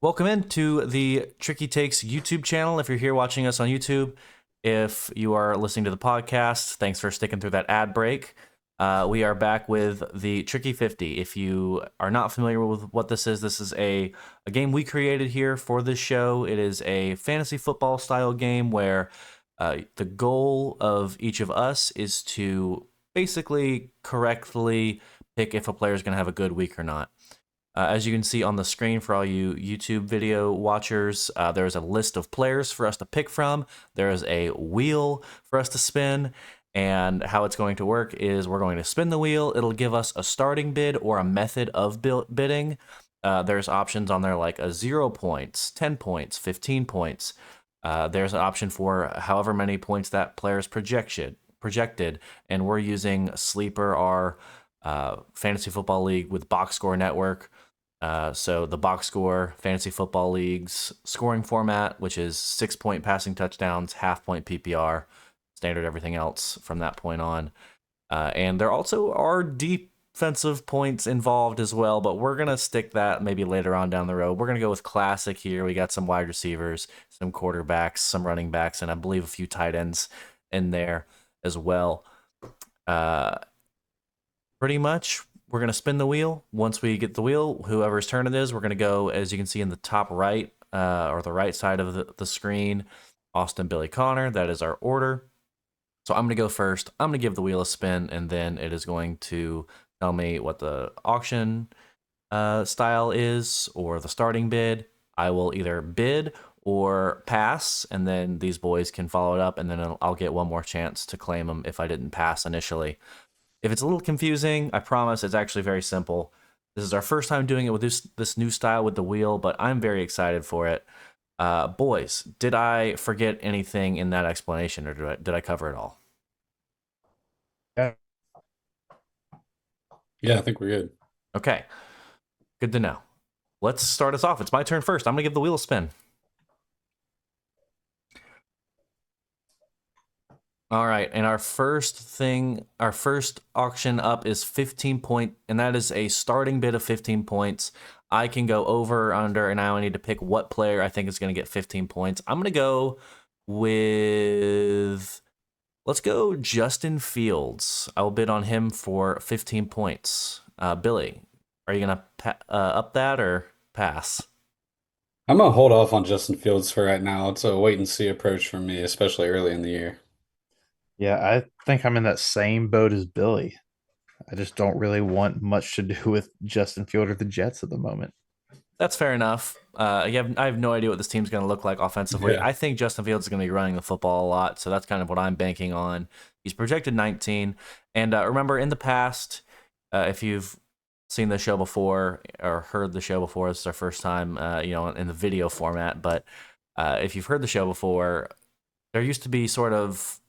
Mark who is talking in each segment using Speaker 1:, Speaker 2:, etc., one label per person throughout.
Speaker 1: Welcome into the Tricky Takes YouTube channel. If you're here watching us on YouTube, if you are listening to the podcast, thanks for sticking through that ad break. We are back with the Tricky 50. If you are not familiar with what this is a game we created here for this show. It is a fantasy football style game where the goal of each of us is to basically correctly pick if a player is going to have a good week or not. As you can see on the screen for all you YouTube video watchers, there's a list of players for us to pick from. There's a wheel for us to spin. And how it's going to work is we're going to spin the wheel. It'll give us a starting bid or a method of bidding. There's options on there like 0 points, 10 points, 15 points. There's an option for however many points that player's projected. And we're using Sleeper, our fantasy football league with Box Score Network. So the Box Score Fantasy Football League's scoring format, which is 6-point passing touchdowns, half-point PPR, standard everything else from that point on. And there also are defensive points involved as well, but we're going to stick that maybe later on down the road. We're going to go with classic here. We got some wide receivers, some quarterbacks, some running backs, and I believe a few tight ends in there as well. Pretty much, we're going to spin the wheel. Once we get the wheel, whoever's turn it is, we're going to go, as you can see in the top right, or the right side of the screen, Austin, Billy, Connor. That is our order. So I'm going to go first. I'm going to give the wheel a spin, and then it is going to tell me what the auction style is or the starting bid. I will either bid or pass, and then these boys can follow it up, and then I'll get one more chance to claim them if I didn't pass initially. If it's a little confusing, I promise it's actually very simple. This is our first time doing it with this new style with the wheel, but I'm very excited for it. Boys, did I forget anything in that explanation, or did I cover it all?
Speaker 2: Yeah.
Speaker 3: Yeah, I think we're good.
Speaker 1: Okay, good to know. Let's start us off. It's my turn first. I'm going to give the wheel a spin. All right, and our first auction up is 15 point, and that is a starting bid of 15 points. I can go over or under, and I only need to pick what player I think is going to get 15 points. I'm going to go with, let's go Justin Fields. I will bid on him for 15 points. Billy, are you going to up that or pass?
Speaker 3: I'm gonna hold off on Justin Fields for right now. It's a wait and see approach for me, especially early in the year.
Speaker 2: Yeah, I think I'm in that same boat as Billy. I just don't really want much to do with Justin Field or the Jets at the moment.
Speaker 1: That's fair enough. I have no idea what this team's going to look like offensively.
Speaker 3: Yeah.
Speaker 1: I think Justin Fields is going to be running the football a lot, so that's kind of what I'm banking on. He's projected 19. And remember, in the past, if you've seen the show before or heard the show before, this is our first time, in the video format. But if you've heard the show before, there used to be sort of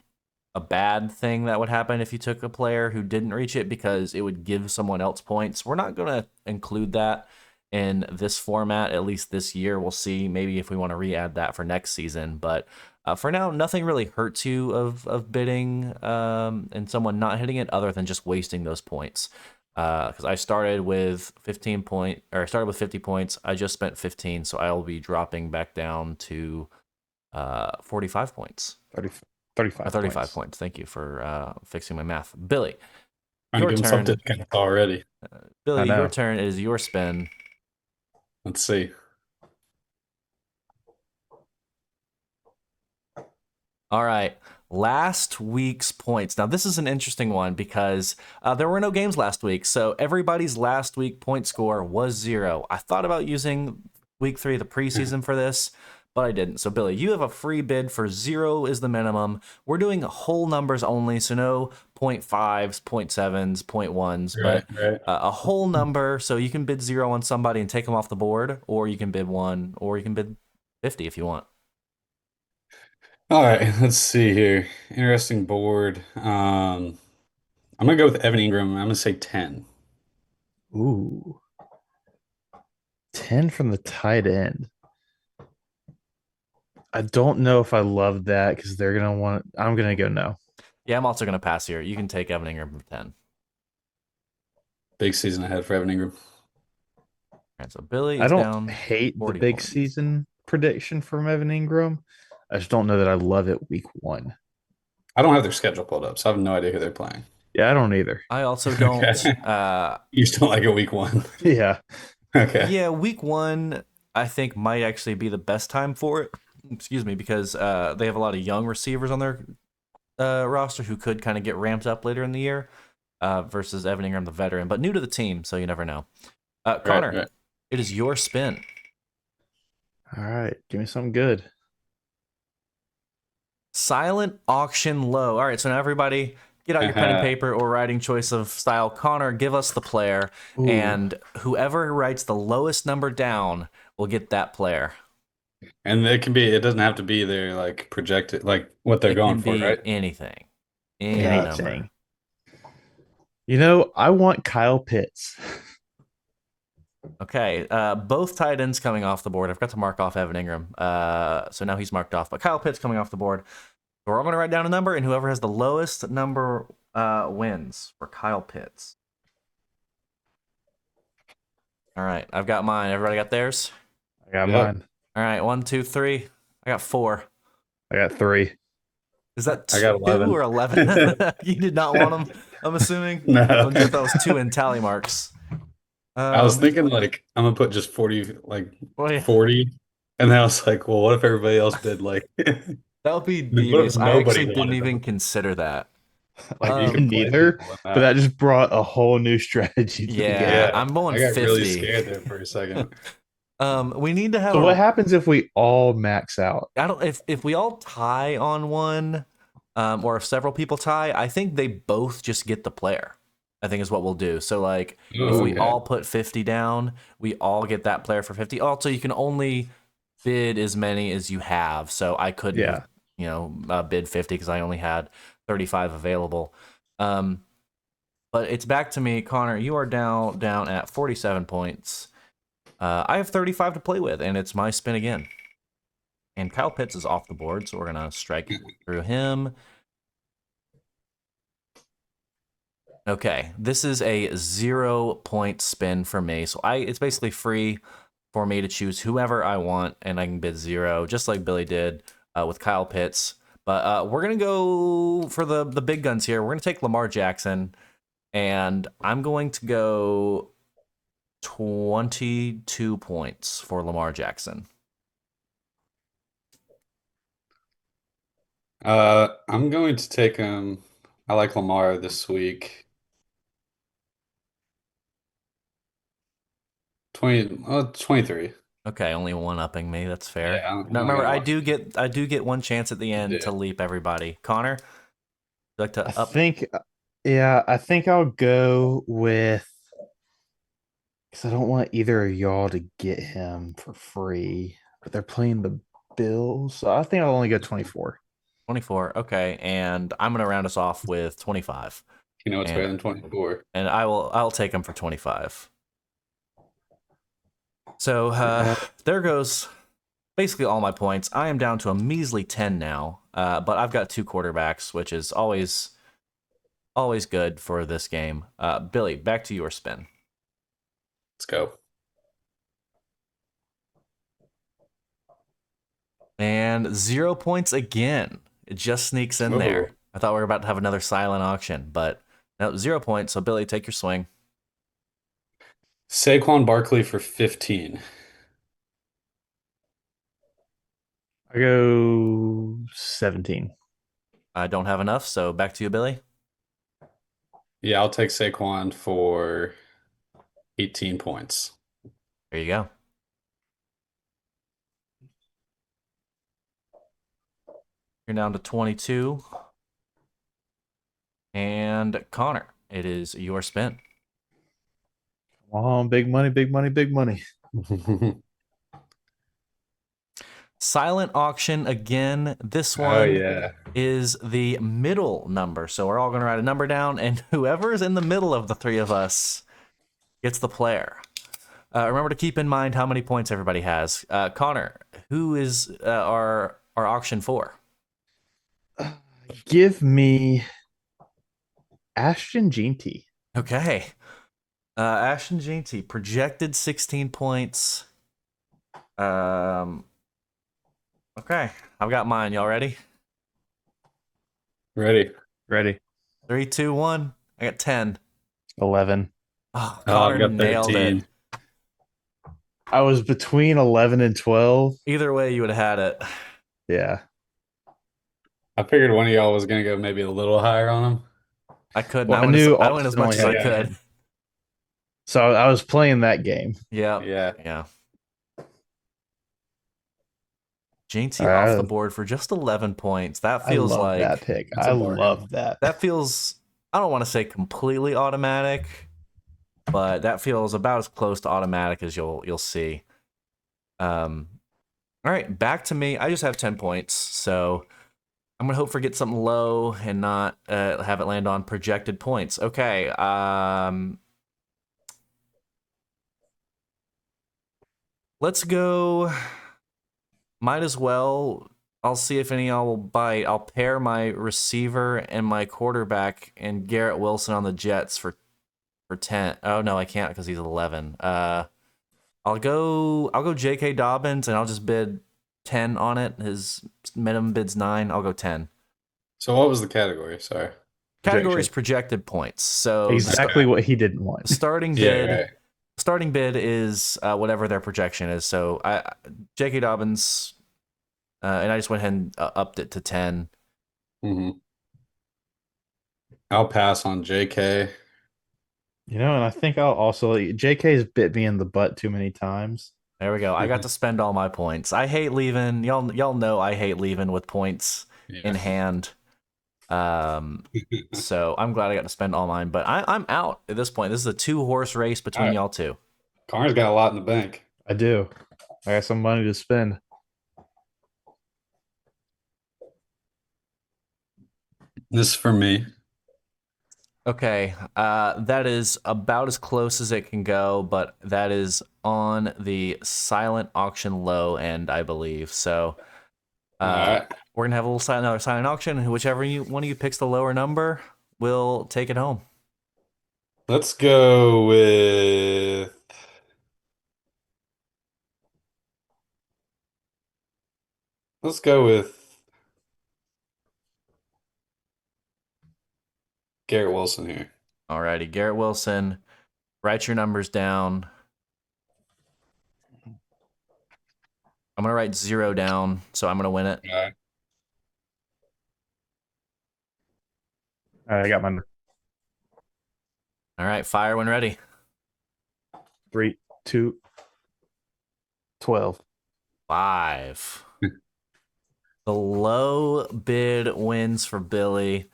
Speaker 1: a bad thing that would happen if you took a player who didn't reach it because it would give someone else points. We're not going to include that in this format, at least this year. We'll see maybe if we want to re-add that for next season. But for now, nothing really hurts you of bidding and someone not hitting it other than just wasting those points. Because I started with 50 points. I just spent 15, so I'll be dropping back down to 45 points.
Speaker 2: 30, 35
Speaker 1: 35
Speaker 2: points.
Speaker 1: points. Thank you for fixing my math. Billy,
Speaker 3: Trying to
Speaker 1: your
Speaker 3: give him
Speaker 1: turn.
Speaker 3: something kind of already.
Speaker 2: I
Speaker 1: Billy, your
Speaker 2: know.
Speaker 1: turn is your spin.
Speaker 3: Let's see.
Speaker 1: All right. Last week's points. Now, this is an interesting one because there were no games last week. So everybody's last week point score was 0. I thought about using week 3, the preseason, for this, but I didn't. So, Billy, you have a free bid for 0 is the minimum. We're doing whole numbers only. So, no 0.5s, 0.7s, 0.1s,
Speaker 3: Right,
Speaker 1: but
Speaker 3: right.
Speaker 1: a whole number. So you can bid 0 on somebody and take them off the board, or you can bid 1, or you can bid 50 if you want.
Speaker 3: All right, let's see here. Interesting board. I'm gonna go with Evan Ingram. I'm gonna say 10.
Speaker 2: Ooh. 10 from the tight end. I don't know if I love that because they're going to want, I'm going to go no.
Speaker 1: Yeah, I'm also going to pass here. You can take Evan Ingram for 10.
Speaker 3: Big season ahead for Evan Ingram.
Speaker 1: All right, so Billy
Speaker 2: I
Speaker 1: is
Speaker 2: don't
Speaker 1: down
Speaker 2: hate the
Speaker 1: 40
Speaker 2: big
Speaker 1: points.
Speaker 2: season prediction from Evan Ingram. I just don't know that I love it week one.
Speaker 3: I don't have their schedule pulled up, so I have no idea who they're playing.
Speaker 2: Yeah, I don't either.
Speaker 1: I also
Speaker 3: Okay.
Speaker 1: don't.
Speaker 3: You just don't like it week one.
Speaker 2: Yeah.
Speaker 3: Okay.
Speaker 1: Yeah, week one, I think might actually be the best time for it. Excuse me, because they have a lot of young receivers on their roster who could kind of get ramped up later in the year versus Evan Ingram, the veteran, but new to the team, so you never know. Connor,
Speaker 3: Right.
Speaker 1: it is your spin.
Speaker 2: All right. Give me something good.
Speaker 1: Silent auction low. All right, so now everybody get out your pen and
Speaker 3: Uh-huh.
Speaker 1: paper or writing choice of style. Connor, give us the player,
Speaker 2: Ooh.
Speaker 1: and whoever writes the lowest number down will get that player.
Speaker 3: And it doesn't have to be their like projected, like what they're
Speaker 1: It
Speaker 3: going
Speaker 1: can
Speaker 3: for,
Speaker 1: be
Speaker 3: right?
Speaker 1: anything, any number.
Speaker 2: Anything. You know, I want Kyle Pitts.
Speaker 1: Okay, both tight ends coming off the board. I forgot to mark off Evan Ingram, so now he's marked off. But Kyle Pitts coming off the board. We're all going to write down a number, and whoever has the lowest number wins for Kyle Pitts. All right, I've got mine. Everybody got theirs?
Speaker 2: I got
Speaker 3: Yep.
Speaker 2: mine.
Speaker 1: All right, 1, 2, 3. I got 4.
Speaker 2: I got 3.
Speaker 1: Is that
Speaker 3: I got
Speaker 1: 2
Speaker 3: 11.
Speaker 1: or 11? You did not want them, I'm assuming.
Speaker 3: No.
Speaker 1: I wasn't sure if that was 2 in tally marks.
Speaker 3: I was thinking like I'm gonna put just 40, like
Speaker 1: Well, yeah,
Speaker 3: 40. And then I was like, well, what if everybody else bid like
Speaker 1: that would be
Speaker 3: what if
Speaker 1: devious. I
Speaker 3: nobody
Speaker 1: actually didn't
Speaker 3: wanted
Speaker 1: even
Speaker 3: them?
Speaker 1: consider that.
Speaker 3: Like you
Speaker 2: I
Speaker 3: could
Speaker 2: didn't
Speaker 3: play
Speaker 2: either,
Speaker 3: people in
Speaker 2: but
Speaker 3: that.
Speaker 2: that just brought a whole new strategy to the
Speaker 1: Yeah,
Speaker 2: game.
Speaker 3: Yeah,
Speaker 1: I'm going
Speaker 3: I got really
Speaker 1: 50.
Speaker 3: scared there for a second.
Speaker 1: We need to have
Speaker 2: So what
Speaker 1: a.
Speaker 2: happens if we all max out?
Speaker 1: I don't if we all tie on one, or if several people tie. I think they both just get the player. I think is what we'll do. So like, if
Speaker 3: Oh,
Speaker 1: we
Speaker 3: okay.
Speaker 1: all put 50 down, we all get that player for 50. Also, you can only bid as many as you have. So I couldn't have, bid 50 because I only had 35 available. But it's back to me, Connor. You are down at 47 points. I have 35 to play with, and it's my spin again. And Kyle Pitts is off the board, so we're gonna strike through him. Okay, this is a 0-point spin for me. So it's basically free for me to choose whoever I want, and I can bid 0, just like Billy did with Kyle Pitts. But we're gonna go for the big guns here. We're gonna take Lamar Jackson, and I'm going to go 22 points for Lamar Jackson.
Speaker 3: I'm going to take him. I like Lamar this week. 23.
Speaker 1: Okay, only one upping me. That's fair.
Speaker 3: Yeah, I'm
Speaker 1: Now
Speaker 3: not
Speaker 1: remember,
Speaker 3: gonna
Speaker 1: I do get one chance at the end
Speaker 3: do.
Speaker 1: to leap everybody. Connor, would you like to up?
Speaker 2: I think I'll go with because I don't want either of y'all to get him for free, but they're playing the Bills, so I think I'll only go 24.
Speaker 1: 24. Okay, and I'm gonna round us off with 25.
Speaker 3: You know what's better
Speaker 1: And
Speaker 3: than 24?
Speaker 1: and I'll take him for 25. So there goes basically all my points. I am down to a measly 10 now, but I've got 2 quarterbacks, which is always good for this game. Billy, back to your spin.
Speaker 3: Let's go.
Speaker 1: And 0 points again. It just sneaks in there.
Speaker 3: Oh.
Speaker 1: I thought we were about to have another silent auction, but no, 0 points. So Billy, take your swing.
Speaker 3: Saquon Barkley for 15.
Speaker 2: I go 17.
Speaker 1: I don't have enough, so back to you, Billy.
Speaker 3: Yeah, I'll take Saquon for 18 points.
Speaker 1: There you go. You're down to 22. And Connor, it is your spin.
Speaker 2: Come on, big money, big money, big money.
Speaker 1: Silent auction again. This one is the middle number. So we're all going to write a number down, and whoever is in the middle of the 3 of us gets the player. Remember to keep in mind how many points everybody has. Connor, who is our auction for?
Speaker 2: Give me Ashton Jeanty.
Speaker 1: Okay. Ashton Jeanty projected 16 points. Okay, I've got mine. Y'all ready?
Speaker 3: Ready.
Speaker 2: Ready.
Speaker 1: 3, 2, 1. I got 10.
Speaker 2: 11.
Speaker 1: Oh,
Speaker 3: Oh, I've
Speaker 1: Connor
Speaker 3: got
Speaker 1: nailed it.
Speaker 3: 13.
Speaker 2: I was between 11 and 12.
Speaker 1: Either way, you would have had it.
Speaker 2: Yeah.
Speaker 3: I figured one of y'all was gonna go maybe a little higher on him.
Speaker 1: I couldn't.
Speaker 2: Well, I knew
Speaker 1: I went as
Speaker 2: Austin
Speaker 1: much
Speaker 2: only
Speaker 1: as
Speaker 2: had
Speaker 1: I
Speaker 3: Yeah.
Speaker 1: could.
Speaker 2: So I was playing that game.
Speaker 1: Yeah.
Speaker 3: Yeah.
Speaker 1: Yeah. Jeanty
Speaker 2: All
Speaker 1: off the
Speaker 2: right.
Speaker 1: board for just 11 points. That
Speaker 2: I
Speaker 1: feels
Speaker 2: love that
Speaker 1: like
Speaker 2: pick.
Speaker 3: That's
Speaker 2: I
Speaker 3: a bargain.
Speaker 2: love that.
Speaker 1: that feels, I don't want to say completely automatic, but that feels about as close to automatic as you'll see. All right, back to me. I just have 10 points, so I'm gonna hope for get something low and not have it land on projected points. Okay. Let's go. Might as well. I'll see if any of y'all will bite. I'll pair my receiver and my quarterback and Garrett Wilson on the Jets for 10. Oh no, I can't because he's 11. I'll go J.K. Dobbins and I'll just bid 10 on it. His minimum bid's 9. I'll go 10.
Speaker 3: So what was the category? Sorry.
Speaker 1: Categories
Speaker 3: Projection.
Speaker 1: projected points. So
Speaker 2: Exactly what he didn't want.
Speaker 1: starting
Speaker 3: Yeah,
Speaker 1: bid
Speaker 3: right.
Speaker 1: starting bid is whatever their projection is. So J.K. Dobbins, and I just went ahead and upped it to 10.
Speaker 3: hmm I'll pass on JK.
Speaker 2: And I think I'll also JK's bit me in the butt too many times.
Speaker 1: There we go. I got to spend all my points. I hate leaving. Y'all know I hate leaving with points in
Speaker 3: Yeah.
Speaker 1: hand. So I'm glad I got to spend all mine. But I'm out at this point. This is a 2-horse race between
Speaker 3: All right.
Speaker 1: y'all two.
Speaker 3: Connor's got a lot in the bank.
Speaker 2: I do. I got some money to spend.
Speaker 3: This is for me.
Speaker 1: Okay, that is about as close as it can go, but that is on the silent auction low end, I believe. So
Speaker 3: All right.
Speaker 1: we're gonna have another silent auction, and whichever one of you picks the lower number will take it home.
Speaker 3: Let's go with Garrett Wilson here.
Speaker 1: Alrighty, Garrett Wilson, write your numbers down. I'm gonna write 0 down, so I'm gonna win it.
Speaker 3: All right.
Speaker 2: All right, I got my
Speaker 1: All right, fire when ready.
Speaker 2: 3, 2, 12.
Speaker 1: 5. The low bid wins for Billy.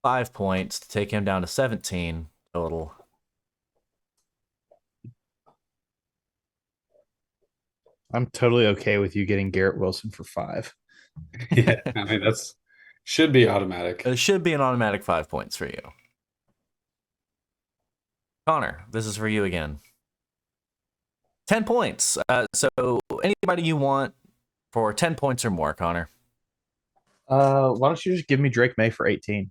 Speaker 1: 5 points to take him down to 17 total.
Speaker 2: I'm totally okay with you getting Garrett Wilson for 5.
Speaker 3: Yeah, I mean that's should be automatic.
Speaker 1: It should be an automatic 5 points for you. Connor, this is for you again. 10 points. So anybody you want for 10 points or more, Connor.
Speaker 2: Why don't you just give me Drake May for 18?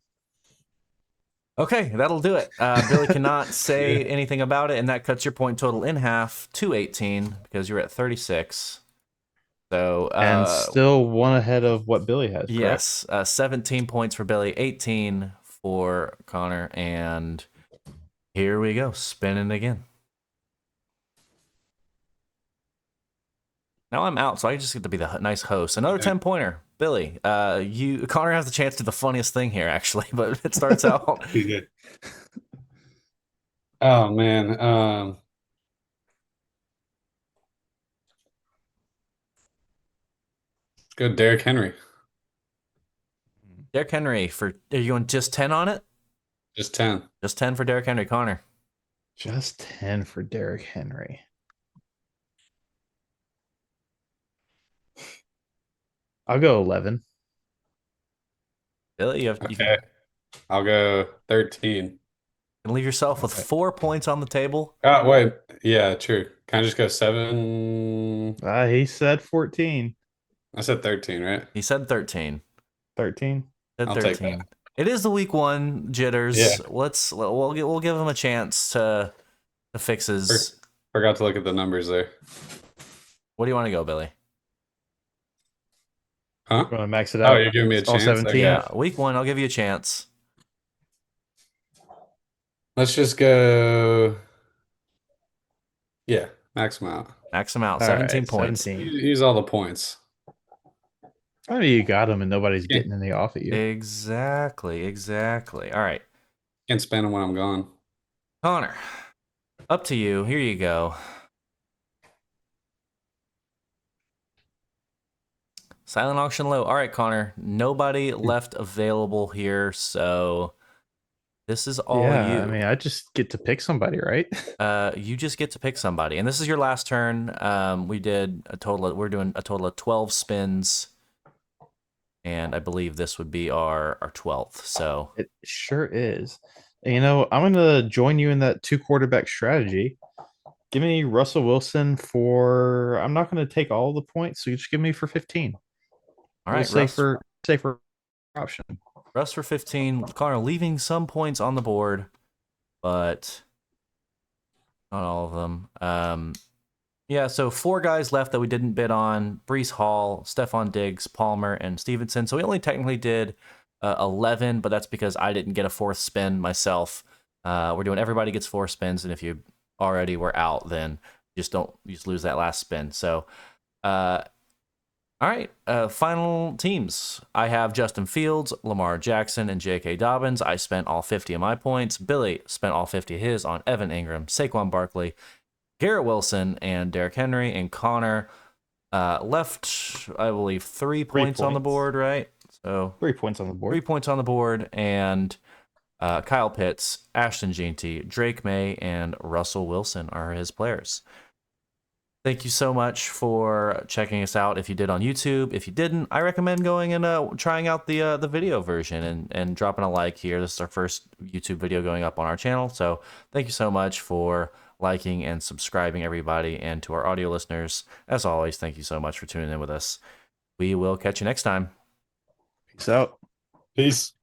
Speaker 1: Okay, that'll do it. Billy cannot say anything about it, and that cuts your point total in half to 18 because you're at 36. So
Speaker 2: And still one ahead of what Billy has.
Speaker 1: Yes, 17 points for Billy, 18 for Connor, and here we go, spinning again. Now I'm out, so I just get to be the nice host. Another 10-pointer. Billy, Connor has the chance to do the funniest thing here, actually, but it starts out.
Speaker 3: Oh man. Let's go Derrick Henry.
Speaker 1: Derrick Henry, are you going just 10 on it?
Speaker 3: Just 10.
Speaker 1: Just 10 for Derrick Henry, Connor.
Speaker 2: Just 10 for Derrick Henry. I'll go 11.
Speaker 1: Billy, you
Speaker 3: Okay. I'll go 13.
Speaker 1: can leave yourself with 4 points on the table.
Speaker 3: Oh, wait. Yeah, true. Can I just go 7?
Speaker 2: He said 14.
Speaker 3: I said 13, right?
Speaker 1: He said 13.
Speaker 2: 13.
Speaker 1: Said
Speaker 3: I'll
Speaker 1: 13.
Speaker 3: take that.
Speaker 1: It is the week 1 jitters.
Speaker 3: Yeah.
Speaker 1: We'll give him a chance to the fixes.
Speaker 3: Forgot to look at the numbers there.
Speaker 1: What do you want to go, Billy?
Speaker 3: Huh?
Speaker 2: Want to max it
Speaker 3: Oh,
Speaker 2: out?
Speaker 3: you're giving me a
Speaker 2: All
Speaker 3: chance?
Speaker 2: 17?
Speaker 3: Okay.
Speaker 1: Yeah, week 1, I'll give you a chance.
Speaker 3: Let's just go. Yeah, max them out.
Speaker 1: Max them out,
Speaker 2: All
Speaker 1: 17
Speaker 2: right,
Speaker 1: points.
Speaker 2: 17.
Speaker 3: Use all the points.
Speaker 2: I mean, you got them and nobody's
Speaker 3: Yeah.
Speaker 2: getting any off at you.
Speaker 1: Exactly. All right,
Speaker 3: Can't spend them when I'm gone.
Speaker 1: Connor, up to you. Here you go. Silent auction low. All right, Connor. Nobody left available here, so this is all
Speaker 2: Yeah,
Speaker 1: you.
Speaker 2: I mean, I just get to pick somebody, right?
Speaker 1: You just get to pick somebody, and this is your last turn. We're doing a total of 12 spins, and I believe this would be our 12th. So
Speaker 2: It sure is. And, you know, I'm going to join you in that 2 quarterback strategy. Give me Russell Wilson for. I'm not going to take all the points, so you just give me for 15.
Speaker 1: all right,
Speaker 2: Safer option.
Speaker 1: Russ for 15. Connor leaving some points on the board, but not all of them. Yeah, so 4 guys left that we didn't bid on: Brees Hall, Stephon Diggs, Palmer, and Stevenson. So we only technically did 11, but that's because I didn't get a 4th spin myself. We're doing everybody gets 4 spins, and if you already were out, then you just lose that last spin. So, all right, final teams. I have Justin Fields, Lamar Jackson, and J.K. Dobbins. I spent all 50 of my points. Billy spent all 50 of his on Evan Ingram, Saquon Barkley, Garrett Wilson, and Derrick Henry. And Connor left, I believe, 3 points on the board, right? So
Speaker 2: 3 points on the board.
Speaker 1: 3 points on the board, and Kyle Pitts, Ashton Jeanty, Drake May, and Russell Wilson are his players. Thank you so much for checking us out. If you did on YouTube, if you didn't, I recommend going and trying out the video version and dropping a like here. This is our first YouTube video going up on our channel, so thank you so much for liking and subscribing, everybody. And to our audio listeners, as always, thank you so much for tuning in with us. We will catch you next time.
Speaker 2: Peace out.
Speaker 3: Peace.